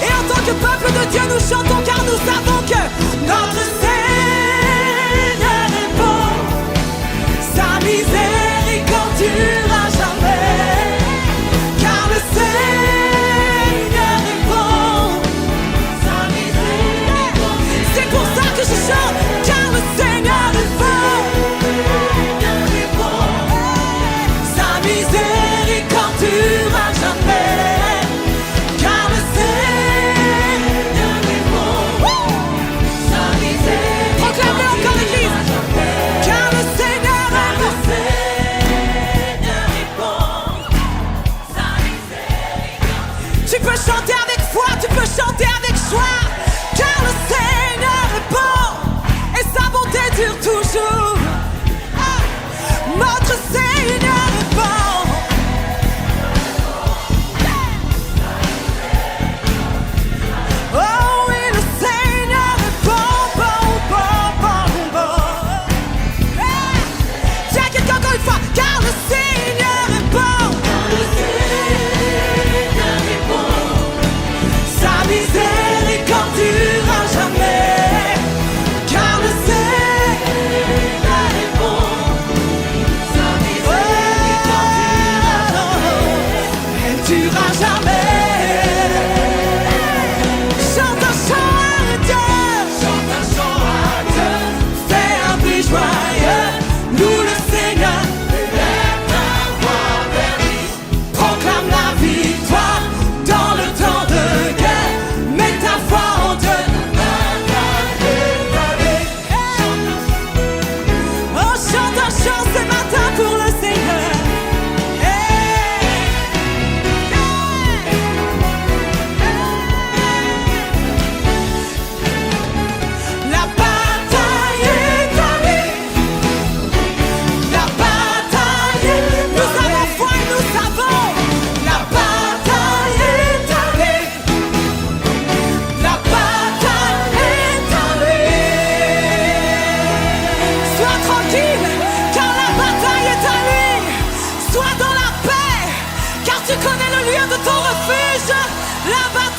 Et en tant que peuple de Dieu, nous chantons car nous savons que notre Seigneur est bon. Sa miséricorde durera jamais. Car le Seigneur est bon. Sa miséricorde. C'est pour ça que je chante. Car le Seigneur est bon. Sa miséricorde durera jamais. Car le Seigneur est bon. Sa miséricorde. Proclame-le encore, l'église. Car le Seigneur est bon. Sa miséricorde. Tu peux chanter avec foi, tu peux chanter avec joie. Car le Seigneur est bon. Et sa bonté dure toujours. Notre Seigneur est bon. Oh oui, le Seigneur est bon, bon, bon, bon, bon. Tiens, quelqu'un encore une fois. Car le Seigneur est bon. Le Seigneur est bon. Sa miséricorde durera jamais. Car le Seigneur est bon. Sa miséricorde durera jamais. Chante un chant à Dieu. Chante un chant à Dieu. Fais un bruit joyeux. Nous le Seigneur. Lève ta voix vers lui. Proclame la victoire dans le temps de guerre. Mets ta foi en Dieu. Oh, chante un chant ce matin pour le Seigneur. La bataille est à lui. La bataille est. Nous avons foi et nous savons. La bataille est à lui. La bataille est à lui. Sois tranquille, car la bataille est à lui. Sois dans la paix, car tu connais le lieu de ton refuge. La bataille